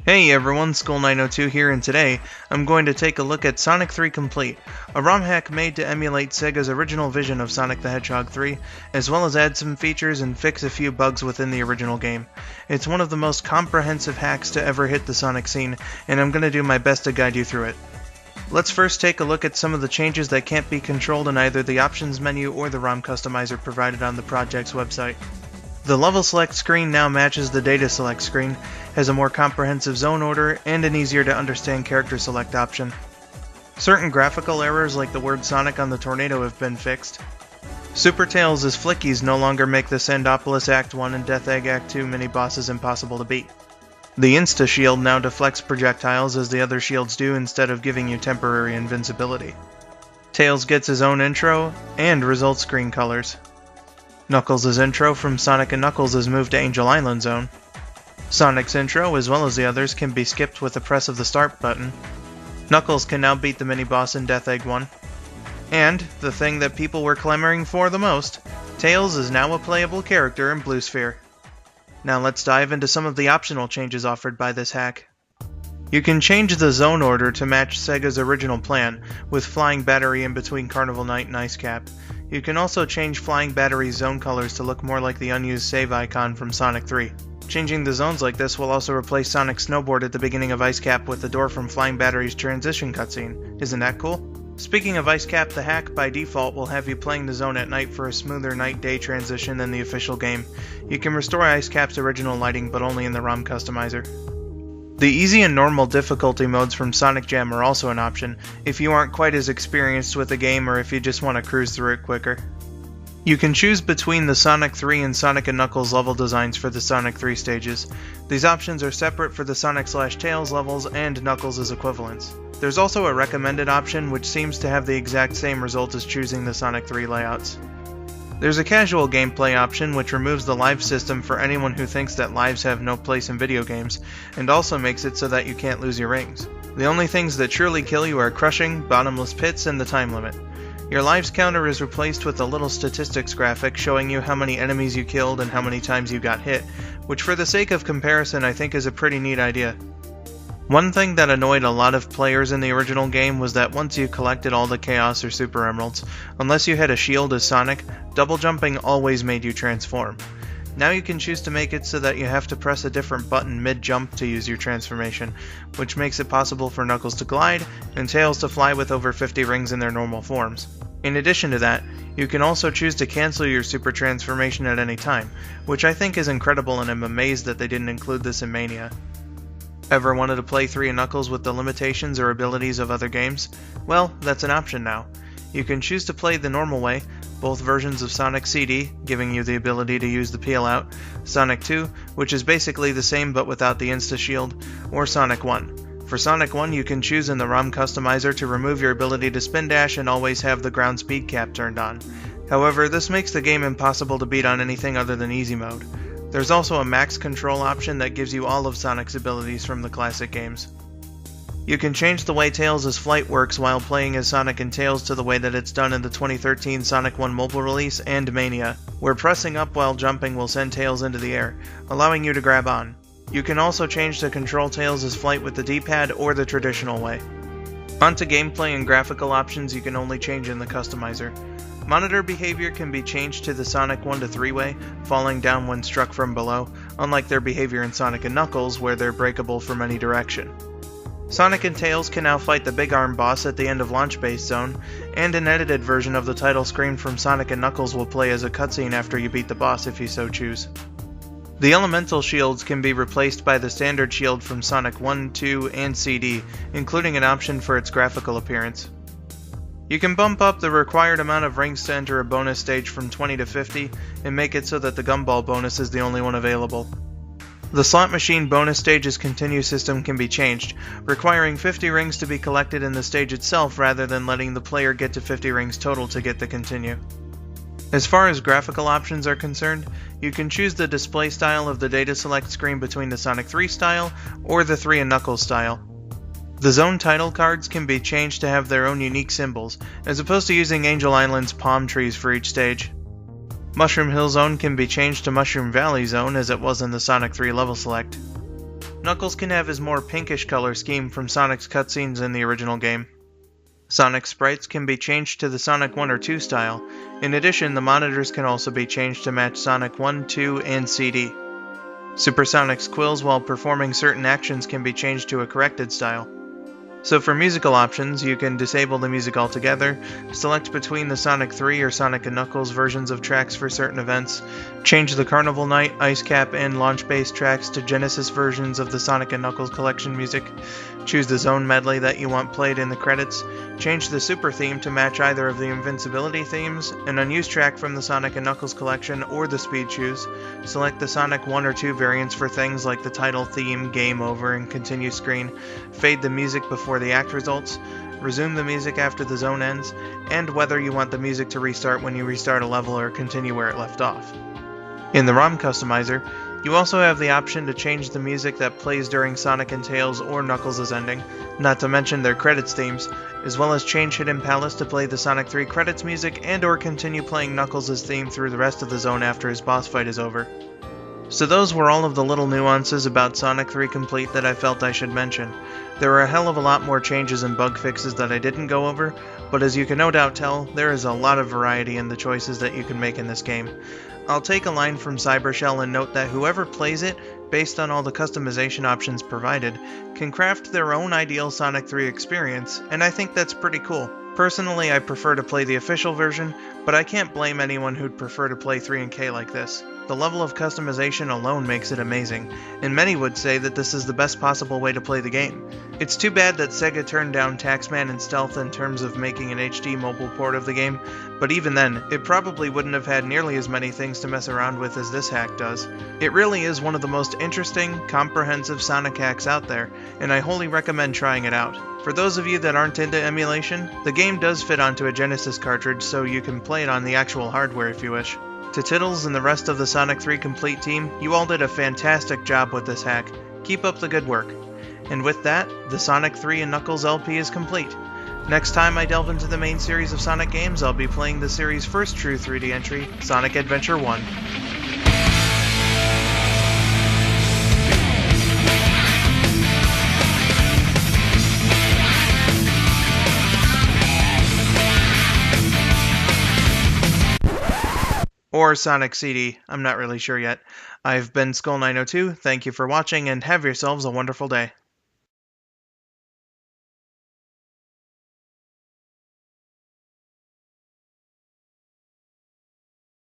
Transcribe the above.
Hey everyone, Skull902 here, and today I'm going to take a look at Sonic 3 Complete, a ROM hack made to emulate Sega's original vision of Sonic the Hedgehog 3, as well as add some features and fix a few bugs within the original game. It's one of the most comprehensive hacks to ever hit the Sonic scene, and I'm going to do my best to guide you through it. Let's first take a look at some of the changes that can't be controlled in either the options menu or the ROM customizer provided on the project's website. The level select screen now matches the data select screen, has a more comprehensive zone order, and an easier to understand character select option. Certain graphical errors like the word Sonic on the tornado have been fixed. Super Tails' flickies no longer make the Sandopolis Act 1 and Death Egg Act 2 mini-bosses impossible to beat. The Insta-Shield now deflects projectiles as the other shields do instead of giving you temporary invincibility. Tails gets his own intro and result screen colors. Knuckles' intro from Sonic & Knuckles is moved to Angel Island Zone. Sonic's intro, as well as the others, can be skipped with the press of the start button. Knuckles can now beat the mini-boss in Death Egg 1. And, the thing that people were clamoring for the most, Tails is now a playable character in Blue Sphere. Now let's dive into some of the optional changes offered by this hack. You can change the zone order to match Sega's original plan, with Flying Battery in between Carnival Night and Ice Cap. You can also change Flying Battery's zone colors to look more like the unused save icon from Sonic 3. Changing the zones like this will also replace Sonic's snowboard at the beginning of Ice Cap with the door from Flying Battery's transition cutscene. Isn't that cool? Speaking of Ice Cap, the hack by default will have you playing the zone at night for a smoother night-day transition than the official game. You can restore Ice Cap's original lighting, but only in the ROM customizer. The easy and normal difficulty modes from Sonic Jam are also an option, if you aren't quite as experienced with the game or if you just want to cruise through it quicker. You can choose between the Sonic 3 and Sonic & Knuckles level designs for the Sonic 3 stages. These options are separate for the Sonic/Tails levels and Knuckles' equivalents. There's also a recommended option which seems to have the exact same result as choosing the Sonic 3 layouts. There's a casual gameplay option which removes the live system for anyone who thinks that lives have no place in video games, and also makes it so that you can't lose your rings. The only things that truly kill you are crushing, bottomless pits, and the time limit. Your lives counter is replaced with a little statistics graphic showing you how many enemies you killed and how many times you got hit, which for the sake of comparison I think is a pretty neat idea. One thing that annoyed a lot of players in the original game was that once you collected all the Chaos or Super Emeralds, unless you had a shield as Sonic, double jumping always made you transform. Now you can choose to make it so that you have to press a different button mid-jump to use your transformation, which makes it possible for Knuckles to glide and Tails to fly with over 50 rings in their normal forms. In addition to that, you can also choose to cancel your super transformation at any time, which I think is incredible and I'm amazed that they didn't include this in Mania. Ever wanted to play 3 Knuckles with the limitations or abilities of other games? Well, that's an option now. You can choose to play the normal way, both versions of Sonic CD, giving you the ability to use the peel out, Sonic 2, which is basically the same but without the Insta-Shield, or Sonic 1. For Sonic 1, you can choose in the ROM customizer to remove your ability to spin dash and always have the ground speed cap turned on. However, this makes the game impossible to beat on anything other than easy mode. There's also a max control option that gives you all of Sonic's abilities from the classic games. You can change the way Tails' flight works while playing as Sonic and Tails to the way that it's done in the 2013 Sonic 1 mobile release and Mania, where pressing up while jumping will send Tails into the air, allowing you to grab on. You can also change to control Tails' flight with the D-pad or the traditional way. Onto gameplay and graphical options you can only change in the customizer. Monitor behavior can be changed to the Sonic 1 to 3 way, falling down when struck from below, unlike their behavior in Sonic & Knuckles where they're breakable from any direction. Sonic and Tails can now fight the Big Arm boss at the end of Launch Base Zone, and an edited version of the title screen from Sonic & Knuckles will play as a cutscene after you beat the boss if you so choose. The elemental shields can be replaced by the standard shield from Sonic 1, 2, and CD, including an option for its graphical appearance. You can bump up the required amount of rings to enter a bonus stage from 20 to 50, and make it so that the Gumball bonus is the only one available. The slot machine bonus stage's continue system can be changed, requiring 50 rings to be collected in the stage itself rather than letting the player get to 50 rings total to get the continue. As far as graphical options are concerned, you can choose the display style of the data select screen between the Sonic 3 style or the 3 and Knuckles style. The zone title cards can be changed to have their own unique symbols, as opposed to using Angel Island's palm trees for each stage. Mushroom Hill Zone can be changed to Mushroom Valley Zone as it was in the Sonic 3 level select. Knuckles can have his more pinkish color scheme from Sonic's cutscenes in the original game. Sonic sprites can be changed to the Sonic 1 or 2 style. In addition, the monitors can also be changed to match Sonic 1, 2, and CD. Supersonic's quills while performing certain actions can be changed to a corrected style. So for musical options, you can disable the music altogether, select between the Sonic 3 or Sonic & Knuckles versions of tracks for certain events, change the Carnival Night, Ice Cap, and Launch Base tracks to Genesis versions of the Sonic & Knuckles collection music, choose the zone medley that you want played in the credits, change the Super theme to match either of the Invincibility themes, an unused track from the Sonic & Knuckles collection or the Speed Shoes, select the Sonic 1 or 2 variants for things like the title theme, Game Over, and Continue screen, fade the music before the act results, resume the music after the zone ends, and whether you want the music to restart when you restart a level or continue where it left off. In the ROM customizer, you also have the option to change the music that plays during Sonic and Tails or Knuckles' ending, not to mention their credits themes, as well as change Hidden Palace to play the Sonic 3 credits music and or continue playing Knuckles' theme through the rest of the zone after his boss fight is over. So those were all of the little nuances about Sonic 3 Complete that I felt I should mention. There were a hell of a lot more changes and bug fixes that I didn't go over, but as you can no doubt tell, there is a lot of variety in the choices that you can make in this game. I'll take a line from Cybershell and note that whoever plays it, based on all the customization options provided, can craft their own ideal Sonic 3 experience, and I think that's pretty cool. Personally, I prefer to play the official version, but I can't blame anyone who'd prefer to play 3 and K like this. The level of customization alone makes it amazing, and many would say that this is the best possible way to play the game. It's too bad that Sega turned down Taxman and Stealth in terms of making an HD mobile port of the game, but even then, it probably wouldn't have had nearly as many things to mess around with as this hack does. It really is one of the most interesting, comprehensive Sonic hacks out there, and I wholly recommend trying it out. For those of you that aren't into emulation, the game does fit onto a Genesis cartridge, so you can play it on the actual hardware if you wish. To Tittles and the rest of the Sonic 3 Complete team, you all did a fantastic job with this hack. Keep up the good work. And with that, the Sonic 3 and Knuckles LP is complete. Next time I delve into the main series of Sonic games, I'll be playing the series' first true 3D entry, Sonic Adventure 1. Or Sonic CD, I'm not really sure yet. I've been Skull902, thank you for watching, and have yourselves a wonderful day.